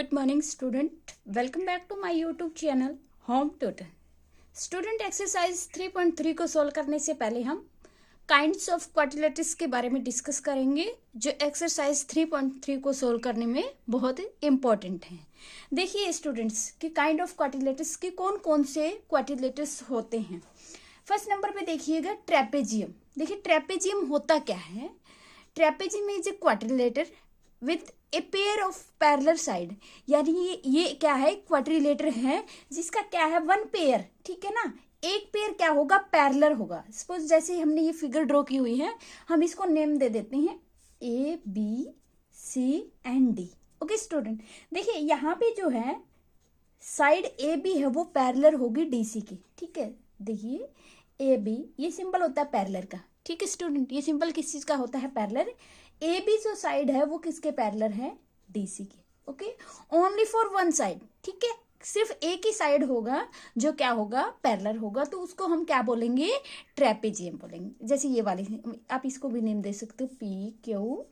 Good morning student, welcome back to my YouTube channel home tutor. Student exercise 3.3 को solve करने से पहले हम काइंड्स ऑफ क्वाड्रिलेटर्स के बारे में डिस्कस करेंगे, जो एक्सरसाइज 3.3 को सॉल्व करने में बहुत इम्पोर्टेंट है। देखिए स्टूडेंट्स कि काइंड ऑफ क्वाड्रिलेटर्स के कौन कौन से क्वाड्रिलेटर्स होते हैं। फर्स्ट नंबर पे देखिएगा ट्रेपेजियम। देखिए ट्रेपेजियम होता क्या है। Trapezium is a quadrilateral with a pair of parallel side, यानी ये क्या है, क्वाड्रिलेटर है जिसका क्या है, वन पेयर, ठीक है ना। एक पेयर क्या होगा, पैरेलल होगा। सपोज जैसे हमने ये फिगर ड्रॉ की हुई है, हम इसको नेम दे देते हैं A B C and D. Okay student, देखिए यहाँ पे जो है साइड ए बी है वो पैरेलल होगी डी सी की, ठीक है। देखिए ए बी ये सिंबल होता है पैरेलल का, ठीक है स्टूडेंट। ये सिंबल किस चीज का होता है, पैरेलल। ए बी जो साइड है वो किसके पैरेलल है, डीसी के। Okay, only for one side, ठीक है। सिर्फ एक ही साइड होगा जो क्या होगा, पैरेलल होगा, तो उसको हम क्या बोलेंगे, ट्रेपेजियम बोलेंगे। जैसे ये वाली, आप इसको भी नेम दे सकते हो पी क्यू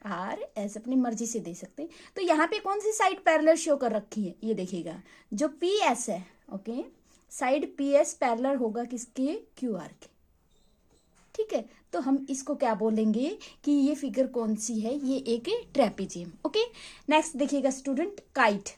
आर एस, अपनी मर्जी से दे सकते हैं। तो यहाँ पे कौन सी साइड पैरेलल शो कर रखी है, ये देखिएगा जो पी एस है। Okay, side P S parallel होगा किसके, क्यू आर के, ठीक है। तो हम इसको क्या बोलेंगे कि ये फिगर कौन सी है, ये एक ट्रेपेजियम। ओके, नेक्स्ट देखिएगा स्टूडेंट काइट,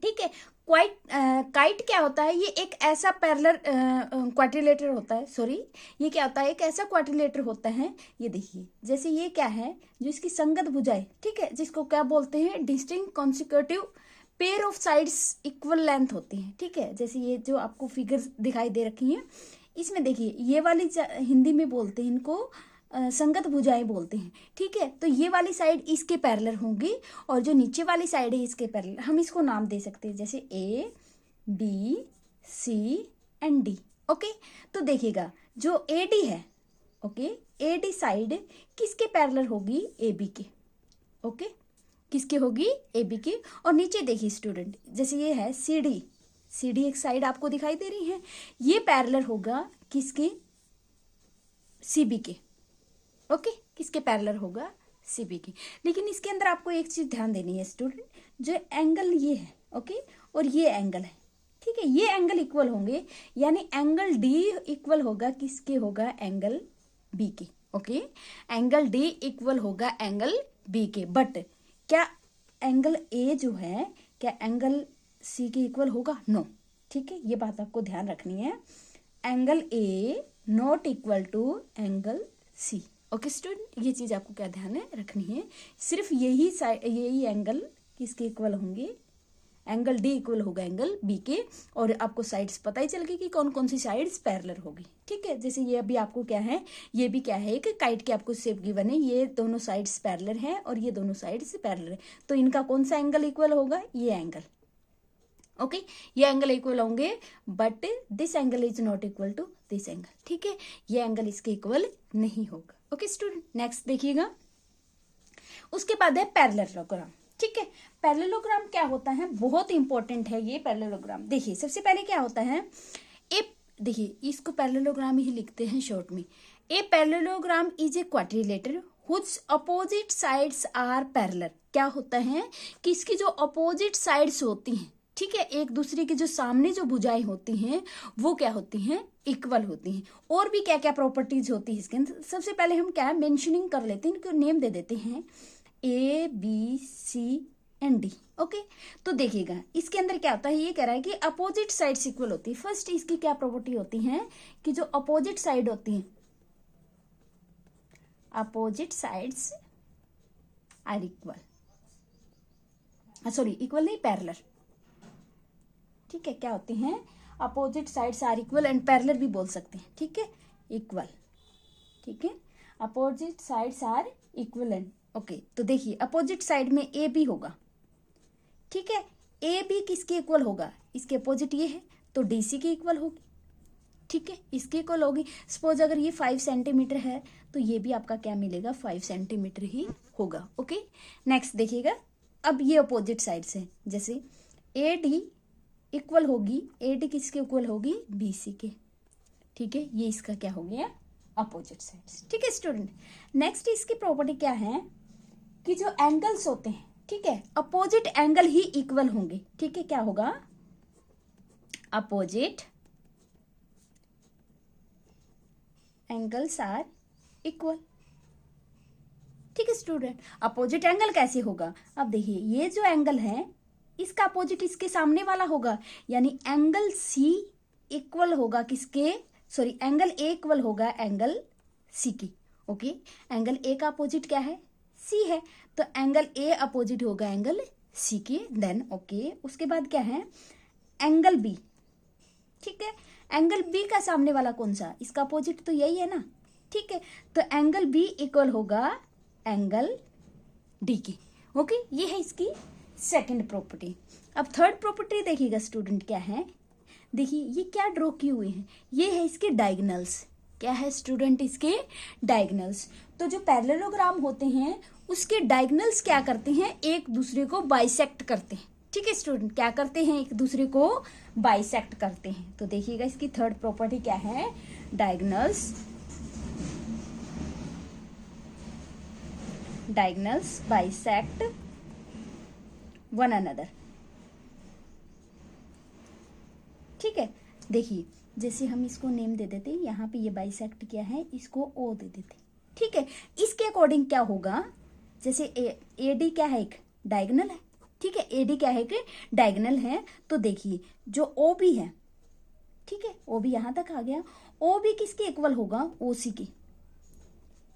ठीक है। काइट क्या होता है, ये एक ऐसा पैरेलल क्वाड्रिलेटर होता है, सॉरी ये क्या होता है, एक ऐसा क्वाड्रिलेटर होता है। ये देखिए जैसे ये क्या है, जो इसकी संगत भुजाएं, ठीक है, जिसको क्या बोलते हैं, distinct consecutive pair of sides equal length होती हैं, ठीक है। जैसे ये जो आपको फिगर्स दिखाई दे रखी हैं, इसमें देखिए ये वाली हिंदी में बोलते हैं इनको संगत भुजाएं बोलते हैं, ठीक है। तो ये वाली साइड इसके पैरेलल होंगी और जो नीचे वाली साइड है इसके पैरेलल। हम इसको नाम दे सकते हैं जैसे A B C and D. Okay, तो देखिएगा जो ए डी है, ओके, ए डी साइड किसके पैरेलल होगी, ए बी के। ओके, किसके होगी, ए बी की। और नीचे देखिए स्टूडेंट, जैसे ये है सी डी, सी डी एक साइड आपको दिखाई दे रही है, ये पैरेलल होगा किसके, सी बी के। ओके, किसके पैरेलल होगा, सी बी के। लेकिन इसके अंदर आपको एक चीज ध्यान देनी है स्टूडेंट, जो एंगल ये है, ओके, और ये एंगल है, ठीक है, ये एंगल इक्वल होंगे, यानी एंगल डी इक्वल होगा किसके, होगा एंगल बी के। ओके, एंगल डी इक्वल होगा एंगल बी के। बट क्या एंगल ए जो है, क्या एंगल सी के इक्वल होगा, नो, ठीक है। ये बात आपको ध्यान रखनी है, angle A not equal to angle C. Okay student, ये चीज आपको क्या ध्यान है रखनी है। सिर्फ यही एंगल किसके इक्वल होंगे, एंगल डी इक्वल होगा एंगल बी के। और आपको साइड्स पता ही चल गई कि कौन कौन सी साइड्स पैरेलल होगी, ठीक है। जैसे ये अभी आपको क्या है, ये भी क्या है, एक काइट के आपको शेप गिवन है, ये दोनों साइड्स पैरेलल है और ये दोनों साइड्स पैरेलल है। तो इनका कौन सा एंगल इक्वल होगा, ये एंगल। ओके, ये एंगल इक्वल होंगे, but this angle is not equal to this angle, ठीक है। ये एंगल इसके इक्वल नहीं होगा। ओके स्टूडेंट, नेक्स्ट देखिएगा, उसके बाद है पैरेललोग्राम, ठीक है। पैरेललोग्राम क्या होता है, बहुत इंपॉर्टेंट है ये पैरेललोग्राम। देखिए सबसे पहले क्या होता है, देखिए इसको पैरेललोग्राम ही लिखते हैं शॉर्ट में। A parallelogram is a quadrilateral whose opposite sides are parallel. क्या होता है कि इसकी जो अपोजिट साइड्स होती हैं, ठीक है, एक दूसरे के जो सामने जो भुजाएं होती हैं वो क्या होती हैं, इक्वल होती हैं। और भी क्या क्या प्रॉपर्टीज होती है इसके अंदर, सबसे पहले हम क्या मेंशनिंग कर लेते हैं, इनको नेम दे देते हैं A B C and D. Okay, तो देखिएगा इसके अंदर क्या होता है, ये कह रहा है कि अपोजिट साइड्स इक्वल होती है। फर्स्ट इसकी क्या प्रॉपर्टी होती है कि जो अपोजिट साइड होती है, opposite sides are equal, sorry equal नहीं, पैरेलल, ठीक है। क्या होती हैं, opposite sides are equal and parallel भी बोल सकते हैं, ठीक है, इक्वल, ठीक है, opposite sides are equal and. Okay, तो देखिए अपोजिट साइड में ए बी होगा, ठीक है। ए बी किसके इक्वल होगा, इसके अपोजिट ये है तो डी सी के इक्वल होगी, ठीक है, इसके इक्वल होगी। सपोज अगर ये 5 सेंटीमीटर है तो ये भी आपका क्या मिलेगा, 5 सेंटीमीटर ही होगा। ओके, नेक्स्ट देखिएगा, अब ये अपोजिट साइड्स है, जैसे ए डी इक्वल होगी, ए डी किसके इक्वल होगी, बी सी के, ठीक है। ये इसका क्या हो गया, अपोजिट साइड्स, ठीक है स्टूडेंट। नेक्स्ट इसकी प्रॉपर्टी क्या है कि जो एंगल्स होते हैं, ठीक है, अपोजिट एंगल ही इक्वल होंगे। ठीक है, क्या होगा, अपोजिट एंगल्स आर इक्वल। ठीक है स्टूडेंट, अपोजिट एंगल कैसे होगा, अब देखिए ये जो एंगल है इसका अपोजिट इसके सामने वाला होगा, यानी एंगल सी इक्वल होगा किसके, सॉरी एंगल ए इक्वल होगा एंगल सी की। ओके, एंगल ए का अपोजिट क्या है, सी है, तो एंगल ए अपोजिट होगा एंगल सी की। देन ओके, उसके बाद क्या है, एंगल बी। ठीक है, एंगल बी का सामने वाला कौन सा, इसका अपोजिट तो यही है ना। ठीक है, तो एंगल बी इक्वल होगा एंगल डी की। ओके, ये है इसकी सेकंड प्रॉपर्टी। अब थर्ड प्रॉपर्टी देखिएगा स्टूडेंट, क्या है, देखिए ये क्या ड्रॉ किए हुए हैं, ये है इसके डायगोनल्स। क्या है स्टूडेंट, इसके डायगोनल्स। तो जो पैरेललोग्राम होते हैं उसके डायगोनल्स क्या करते हैं, एक दूसरे को बाइसेक्ट करते हैं। ठीक है स्टूडेंट, क्या करते हैं, एक दूसरे को बाइसेक्ट करते हैं। तो देखिएगा इसकी थर्ड प्रॉपर्टी क्या है, डायगोनल्स बाइसेक्ट वन अनदर। ठीक है, देखिए जैसे हम इसको नेम दे देते, यहाँ पे ये बाइसेक्ट क्या है, इसको ओ दे देते। ठीक है, इसके अकॉर्डिंग क्या होगा, जैसे ए डी क्या है, एक डायगोनल है। ठीक है, ए डी क्या है, कि डायगोनल है। तो देखिए जो ओ बी है, ठीक है, ओ बी यहां तक आ गया, ओ बी किसके इक्वल होगा, ओ सी के।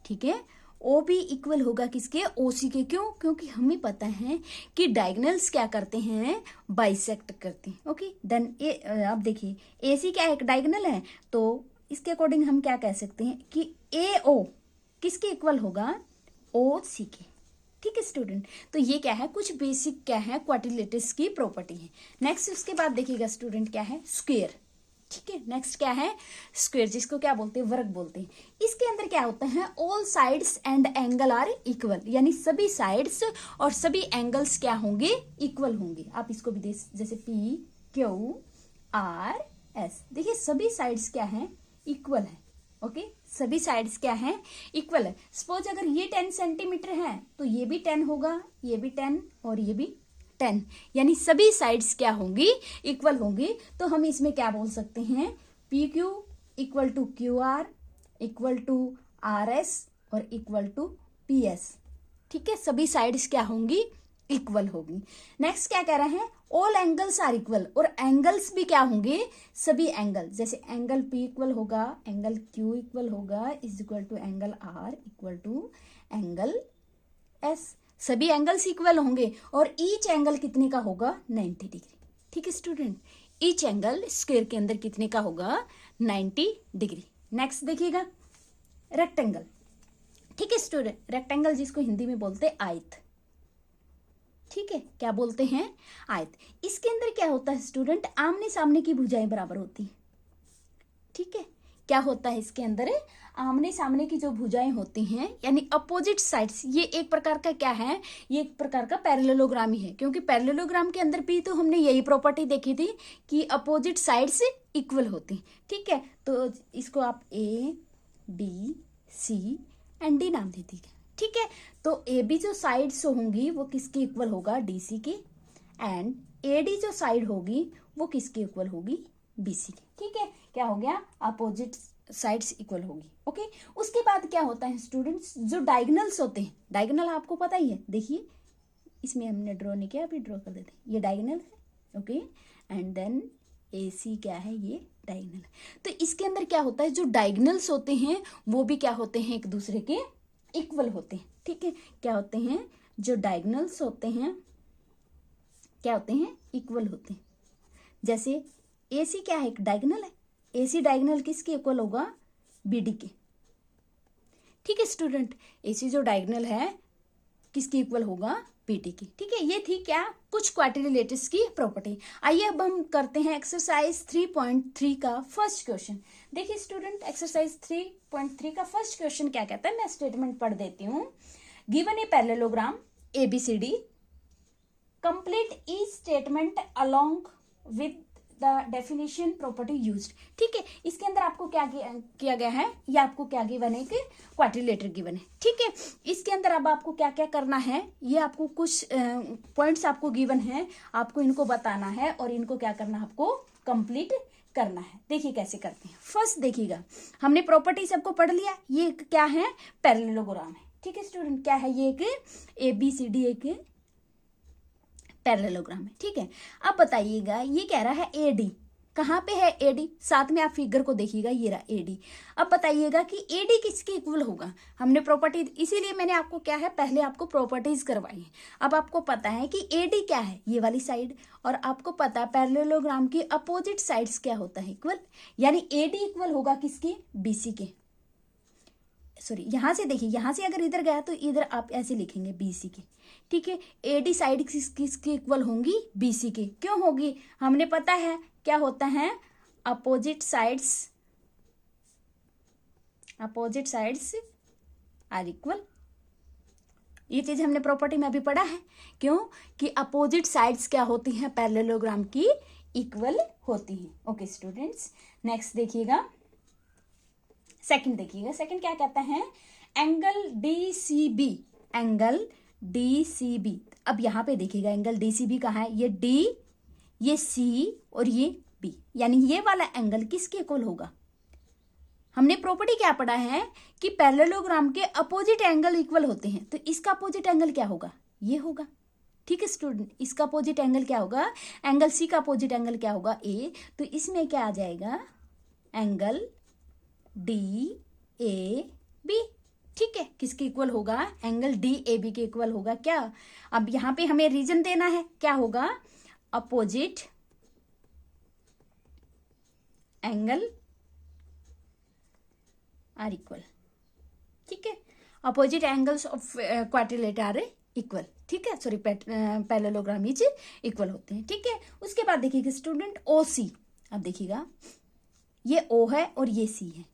ठीक है, ओ बी इक्वल होगा किसके, ओ सी के। क्यों, क्योंकि हमें पता है कि डायगोनल्स क्या करते हैं, बाइसेक्ट करते हैं। ओके, देन अब देखिए ए सी क्या है, एक डायगोनल है, तो इसके अकॉर्डिंग हम क्या कह सकते हैं कि ए ओ किसके इक्वल होगा, ओ सी के। ठीक है स्टूडेंट, तो ये क्या है, कुछ बेसिक क्या है, क्वाड्रिलेटरस की प्रॉपर्टी है। नेक्स्ट उसके बाद देखिएगा स्टूडेंट, क्या है, स्क्वायर। ठीक है, नेक्स्ट क्या है, स्क्वायर, जिसको क्या बोलते हैं, वर्ग बोलते हैं। इसके अंदर क्या होता है, all sides and angle are equal, यानी सभी साइड्स और सभी एंगल्स क्या होंगे, इक्वल होंगे। आप इसको भी देख, जैसे पी क्यू आर एस, देखिए सभी साइड्स क्या है, इक्वल है। ओके, सभी साइड्स क्या है, इक्वल है। सपोज अगर ये 10 सेंटीमीटर है तो ये भी 10 होगा, ये भी 10 और ये भी 10, यानी सभी साइड्स क्या होंगी, इक्वल होंगी। तो हम इसमें क्या बोल सकते हैं, P Q equal to Q R equal to R S और इक्वल टू पी एस। ठीक है, सभी साइड्स क्या होंगी, इक्वल होगी। नेक्स्ट क्या कह रहे हैं, ऑल एंगल्स आर इक्वल, और एंगल्स भी क्या होंगे, सभी एंगल, जैसे एंगल पी इक्वल होगा, एंगल क्यू इक्वल होगा, is equal to angle are equal to angle S. सभी एंगल्स इक्वल होंगे और ईच एंगल कितने का होगा, 90 डिग्री। ठीक है स्टूडेंट, ईच एंगल स्क्वायर के अंदर कितने का होगा, 90 डिग्री। नेक्स्ट देखिएगा, रेक्टेंगल। ठीक है स्टूडेंट, रेक्टेंगल जिसको हिंदी में बोलते हैं आयत। ठीक है, क्या बोलते हैं, आयत। इसके अंदर क्या होता है स्टूडेंट, आमने सामने की भुजाएं बराबर होती हैं। ठीक है, क्या होता है इसके अंदर, आमने सामने की जो भुजाएं होती हैं, यानी अपोजिट साइड्स, ये एक प्रकार का क्या है, ये एक प्रकार का पैरेललोग्राम ही है। क्योंकि पैरेललोग्राम के अंदर भी तो हमने यही प्रॉपर्टी देखी थी कि अपोजिट साइड्स इक्वल होती हैं। ठीक है, तो इसको आप A B C and D नाम दे दीजिए। ठीक है, तो ए बी जो साइड्स होंगी वो किसके इक्वल होगा, डी सी की, एंड ए डी जो साइड होगी वो किसके इक्वल होगी, बी सी की। ठीक है, क्या हो गया, अपोजिट साइड्स इक्वल होगी। ओके, उसके बाद क्या होता है स्टूडेंट्स, जो डायगोनल्स होते हैं, डायगोनल आपको पता ही है, देखिए इसमें हमने ड्रॉ नहीं किया, अभी ड्रॉ कर देते हैं, ये डायगोनल है। ओके, एंड देन ए सी क्या है, ये डायगोनल है। तो इसके अंदर क्या होता है, जो डायगोनल्स होते हैं वो भी क्या होते हैं, एक दूसरे के इक्वल होते हैं। ठीक है, क्या होते हैं, जो डायगोनल्स होते हैं क्या होते हैं, इक्वल होते हैं। जैसे ए सी क्या है, एक डायगोनल है, ए सी डायगोनल किसके इक्वल होगा, बी डी के। ठीक है स्टूडेंट, ए सी जो डायगोनल है किसकी इक्वल होगा, बी डी की। ठीक है, ये थी क्या, कुछ क्वाड्रिलेटरस की प्रॉपर्टी। आइए अब हम करते हैं एक्सरसाइज 3.3 का फर्स्ट क्वेश्चन। देखिए स्टूडेंट, एक्सरसाइज 3.3 का फर्स्ट क्वेश्चन क्या कहता है, मैं स्टेटमेंट पढ़ देती हूँ। Given a parallelogram ABCD, complete each statement along with the definition property used. ठीक है, इसके अंदर आपको क्या किया गया है, ये आपको क्या गिवन है कि क्वाड्रिलेटरल गिवन है। ठीक है, इसके अंदर अब आपको क्या क्या करना है, ये आपको कुछ पॉइंट्स आपको गिवन है, आपको इनको बताना है और इनको क्या करना है, आपको कंप्लीट करना है। देखिए कैसे करते हैं। फर्स्ट देखिएगा, हमने प्रॉपर्टी सबको पढ़ लिया, ये क्या है, पैरेललोग्राम है। ठीक है स्टूडेंट, क्या है ये, एक ABCD एक पैरेललोग्राम है। ठीक है, अब बताइएगा ये कह रहा है AD, कहाँ पे है AD, साथ में आप फिगर को देखिएगा, ये रहा AD। अब बताइएगा कि AD किसके इक्वल होगा। हमने प्रॉपर्टी, इसीलिए मैंने आपको क्या है, पहले आपको प्रॉपर्टीज करवाई है। अब आपको पता है कि AD क्या है, ये वाली साइड, और आपको पता है पैरेललोग्राम की अपोजिट साइड्स क्या होता है, इक्वल। यानी AD इक्वल होगा किसके, BC के। सॉरी, यहां से देखिए, यहां से अगर इधर गया तो इधर आप ऐसे लिखेंगे BC के। ठीक है, AD साइड किसकी इक्वल होंगी, BC के। क्यों होगी, हमने पता है क्या होता है, अपोजिट साइड्स आर इक्वल। ये चीज हमने प्रॉपर्टी में अभी पढ़ा है। क्यों कि अपोजिट साइड्स क्या होती हैं, पैरेललोग्राम की इक्वल होती हैं। ओके स्टूडेंट्स, नेक्स्ट देखिएगा, सेकंड देखिएगा। सेकंड क्या कहता है, एंगल DCB। अब यहाँ पे देखिएगा एंगल DCB कहाँ है, ये D, ये C और ये B, यानी ये वाला एंगल किसके इक्वल होगा। हमने प्रॉपर्टी क्या पढ़ा है कि पैरेललोग्राम के अपोजिट एंगल इक्वल होते हैं, तो इसका अपोजिट एंगल क्या होगा, ये होगा। ठीक है स्टूडेंट, इसका अपोजिट एंगल क्या होगा, एंगल C का अपोजिट एंगल क्या होगा, A। तो इसमें क्या आ जाएगा, एंगल DAB। ठीक है, किसके इक्वल होगा, एंगल DAB के इक्वल होगा। क्या, अब यहां पे हमें रीजन देना है, क्या होगा, अपोजिट एंगल आर इक्वल। ठीक है, opposite angles of quadrilateral are equal. ठीक है, सॉरी, पैरेललोग्राम इज इक्वल होते हैं। ठीक है, उसके बाद देखिएगा स्टूडेंट OC। अब देखिएगा ये O है और ये C है,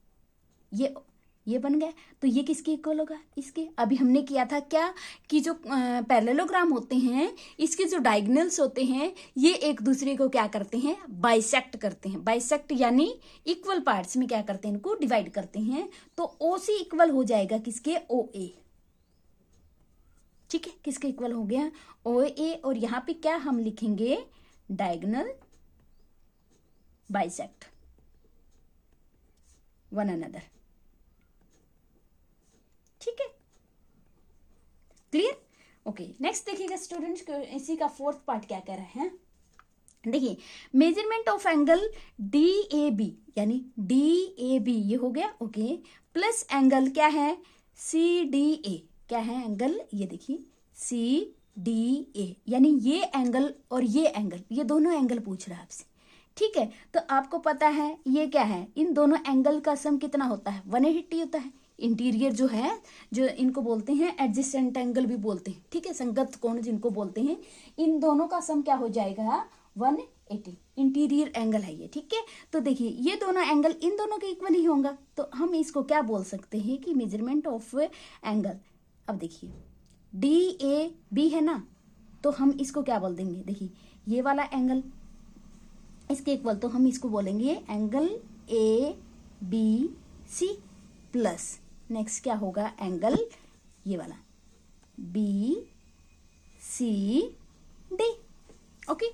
ये बन गया, तो ये किसके इक्वल होगा, इसके। अभी हमने किया था क्या कि जो पैरेललोग्राम होते हैं, इसके जो डायगोनल्स होते हैं, ये एक दूसरे को क्या करते हैं, बाइसेक्ट करते हैं। बाइसेक्ट यानी इक्वल पार्ट्स में क्या करते हैं, इनको डिवाइड करते हैं। तो OC इक्वल हो जाएगा किसके, OA। ठीक है, किसके इक्वल हो गया, OA। और यहाँ पे क्या हम लिखेंगे, डायगोनल बाइसेक्ट वन अनदर। ठीक है, क्लियर। ओके, नेक्स्ट देखिएगा स्टूडेंट्स, इसी का फोर्थ पार्ट क्या कह रहे हैं। देखिए, मेजरमेंट ऑफ एंगल DAB, यानी DAB ये हो गया। ओके, प्लस एंगल क्या है, CDA। क्या है एंगल, ये देखिए CDA, यानी ये एंगल और ये एंगल, ये दोनों एंगल पूछ रहा है आपसे। ठीक है, तो आपको पता है ये क्या है, इन दोनों एंगल का सम कितना होता है, 180 होता है। इंटीरियर जो है, जो इनको बोलते हैं एडजेसेंट एंगल भी बोलते हैं। ठीक है, संगत कोण जिनको बोलते हैं, इन दोनों का सम क्या हो जाएगा, 180। इंटीरियर एंगल है ये। ठीक है, तो देखिए ये दोनों एंगल इन दोनों के इक्वल ही होगा, तो हम इसको क्या बोल सकते हैं कि मेजरमेंट ऑफ एंगल। अब देखिए DAB है ना, तो हम इसको क्या बोल देंगे, देखिए ये वाला एंगल इसके इक्वल, तो हम इसको बोलेंगे एंगल ABC प्लस नेक्स्ट क्या होगा, एंगल ये वाला BCD। ओके,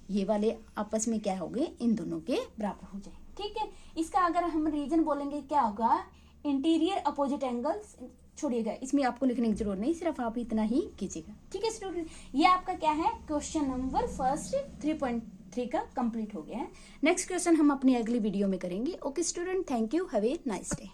ये वाले आपस में क्या हो गए, इन दोनों के बराबर हो जाए। ठीक है, इसका अगर हम रीजन बोलेंगे क्या होगा, इंटीरियर अपोजिट एंगल्स। छोड़िएगा, इसमें आपको लिखने की जरूरत नहीं, सिर्फ आप इतना ही कीजिएगा। ठीक है स्टूडेंट, ये आपका क्या है, क्वेश्चन नंबर फर्स्ट 3.3 का कंप्लीट हो गया है। नेक्स्ट क्वेश्चन हम अपनी अगली वीडियो में करेंगे। Okay student, thank you, have a nice day.